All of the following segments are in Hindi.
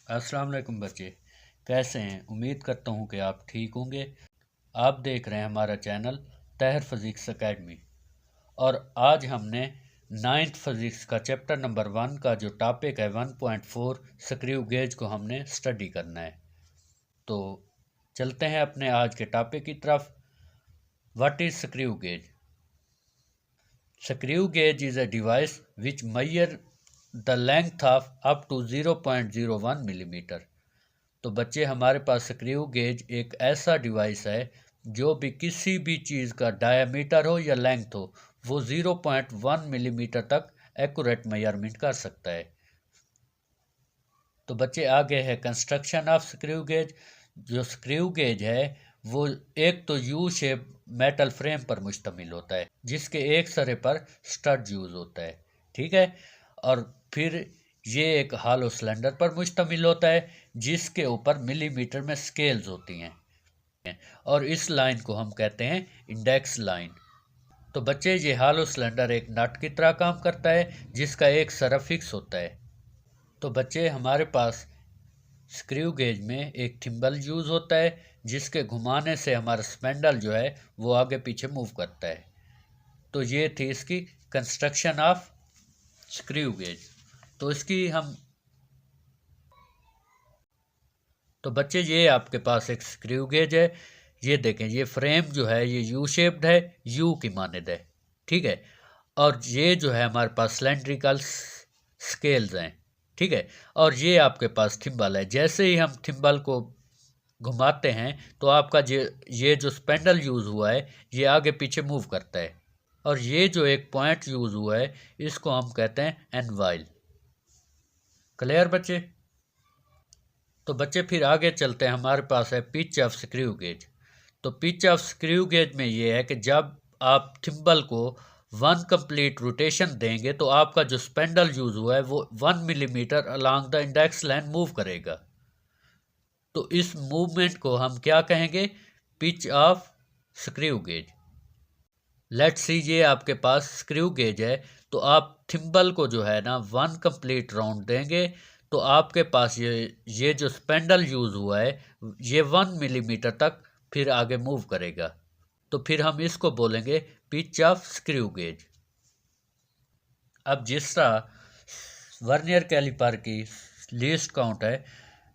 अस्सलाम वालेकुम बच्चे, कैसे हैं? उम्मीद करता हूँ कि आप ठीक होंगे। आप देख रहे हैं हमारा चैनल तहर फिज़िक्स एकेडमी। और आज हमने नाइन्थ फिज़िक्स का चैप्टर नंबर 1 का जो टॉपिक है 1.4 स्क्रू गेज को हमने स्टडी करना है। तो चलते हैं अपने आज के टॉपिक की तरफ। What is screw gauge? Screw gauge is a device which measure the length of up to 0.01 millimetre. तो बच्चे, हमारे पास स्क्रू गेज एक ऐसा डिवाइस है जो भी किसी भी चीज़ का डायमीटर हो या लेंथ हो, वो 0.1 मिलीमीटर तक एक्यूरेट मेजरमेंट कर सकता है। तो बच्चे, आगे है कंस्ट्रक्शन ऑफ स्क्रू गेज। जो स्क्रू गेज है वो एक तो यू शेप मेटल फ्रेम पर मुश्तमिल होता है जिसके एक सिरे पर स्टड यूज होता है, ठीक है। और फिर ये एक हॉलो सिलेंडर पर मुश्तमिल होता है जिसके ऊपर मिलीमीटर में स्केल्स होती हैं, और इस लाइन को हम कहते हैं इंडेक्स लाइन। तो बच्चे, ये हॉलो सिलेंडर एक नट की तरह काम करता है जिसका एक सिरा फिक्स होता है। तो बच्चे, हमारे पास स्क्रू गेज में एक थिम्बल यूज़ होता है जिसके घुमाने से हमारा स्पेंडल जो है वो आगे पीछे मूव करता है। तो ये थी इसकी कंस्ट्रक्शन ऑफ स्क्रू गेज। तो इसकी हम तो बच्चे, ये आपके पास एक स्क्रू गेज है। ये देखें, ये फ्रेम जो है ये यू शेप्ड है, यू की मानद है, ठीक है। और ये जो है हमारे पास सिलेंड्रिकल स्केल्स हैं, ठीक है। और ये आपके पास थिम्बल है। जैसे ही हम थिम्बल को घुमाते हैं तो आपका ये जो स्पेंडल यूज़ हुआ है ये आगे पीछे मूव करता है। और ये जो एक पॉइंट यूज़ हुआ है इसको हम कहते हैं एनवाइल। क्लियर बच्चे? तो बच्चे, फिर आगे चलते हैं। हमारे पास है पिच ऑफ स्क्रू गेज। तो पिच ऑफ स्क्रू गेज में ये है कि जब आप थिम्बल को 1 कंप्लीट रोटेशन देंगे तो आपका जो स्पेंडल यूज़ हुआ है वो 1 millimetre along the index line move करेगा। तो इस मूवमेंट को हम क्या कहेंगे? Pitch of screw gauge. Let's see, ये आपके पास स्क्रू गेज है। तो आप थिम्बल को जो है ना 1 कंप्लीट राउंड देंगे तो आपके पास ये जो स्पेंडल यूज़ हुआ है ये 1 मिलीमीटर तक फिर आगे मूव करेगा। तो फिर हम इसको बोलेंगे पिच ऑफ स्क्रू गेज। अब जिस तरह वर्नियर कैलिपर की लीस्ट काउंट है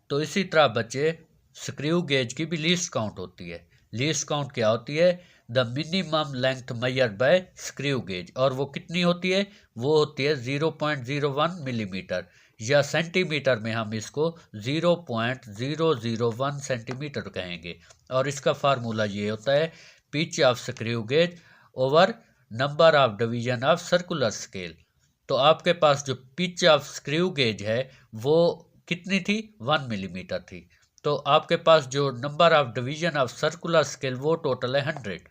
तो इसी तरह बच्चे स्क्रू गेज की भी लीस्ट काउंट होती है। लीस्ट काउंट क्या होती है? The minimum length measured by screw gauge. और वो कितनी होती है? वो होती है 0.01 मिलीमीटर, या सेंटीमीटर में हम इसको 0.001 सेंटीमीटर कहेंगे। और इसका फार्मूला ये होता है pitch of screw gauge over number of division of circular scale. तो आपके पास जो पिच ऑफ स्क्रू गेज है वो कितनी थी? 1 मिलीमीटर थी। तो आपके पास जो number of division of circular scale वो टोटल है 100।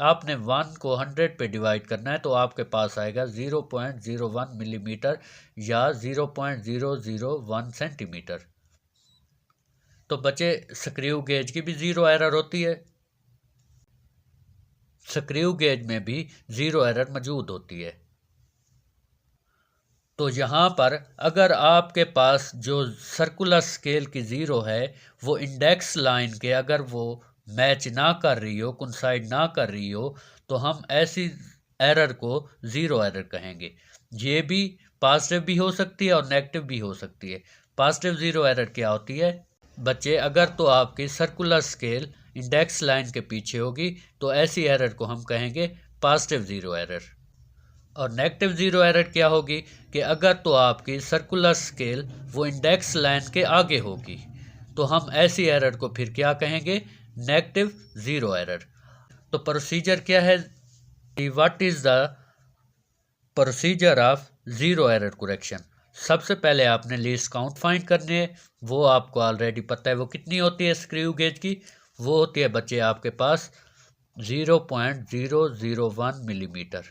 आपने 1 को 100 पे डिवाइड करना है तो आपके पास आएगा 0.01 मिलीमीटर या 0.001 सेंटीमीटर। तो बच्चे, स्क्रू गेज की भी ज़ीरो एरर होती है। स्क्रू गेज में भी ज़ीरो एरर मौजूद होती है। तो यहाँ पर अगर आपके पास जो सर्कुलर स्केल की ज़ीरो है वो इंडेक्स लाइन के अगर वो मैच ना कर रही हो, कोइंसाइड ना कर रही हो, तो हम ऐसी एरर को ज़ीरो एरर कहेंगे। ये भी पॉजिटिव भी हो सकती है और नेगेटिव भी हो सकती है। पॉजिटिव ज़ीरो एरर क्या होती है बच्चे? अगर तो आपकी सर्कुलर स्केल इंडेक्स लाइन के पीछे होगी तो ऐसी एरर को हम कहेंगे पॉजिटिव ज़ीरो एरर। और नेगेटिव ज़ीरो एरर क्या होगी कि अगर तो आपकी सर्कुलर स्केल वो इंडेक्स लाइन के आगे होगी तो हम ऐसी एरर को फिर क्या कहेंगे? Negative zero error. तो प्रोसीजर क्या है? What is the procedure of zero error correction? सबसे पहले आपने लीस्ट काउंट फाइंड करनी है। वो आपको ऑलरेडी पता है वो कितनी होती है स्क्रू गेज की। वो होती है बच्चे आपके पास 0.001 मिलीमीटर,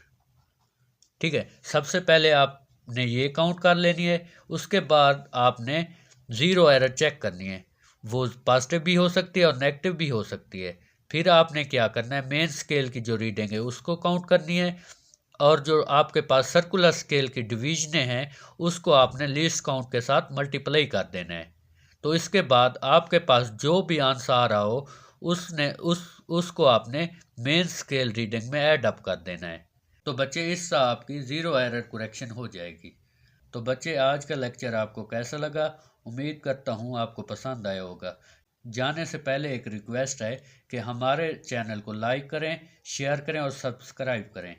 ठीक है। सबसे पहले आपने ये काउंट कर लेनी है। उसके बाद आपने ज़ीरो एरर चेक करनी है। वो पॉजिटिव भी हो सकती है और नेगेटिव भी हो सकती है। फिर आपने क्या करना है? मेन स्केल की जो रीडिंग है उसको काउंट करनी है, और जो आपके पास सर्कुलर स्केल की डिवीजनें हैं उसको आपने लीस्ट काउंट के साथ मल्टीप्लाई कर देना है। तो इसके बाद आपके पास जो भी आंसर आ रहा हो उसको आपने मेन स्केल रीडिंग में ऐड अप कर देना है। तो बच्चे इससे आपकी ज़ीरो एरर करेक्शन हो जाएगी। तो बच्चे आज का लेक्चर आपको कैसा लगा? उम्मीद करता हूँ आपको पसंद आया होगा। जाने से पहले एक रिक्वेस्ट है कि हमारे चैनल को लाइक करें, शेयर करें और सब्सक्राइब करें।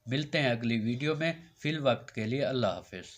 मिलते हैं अगली वीडियो में। फिल वक्त के लिए अल्लाह हाफिज़।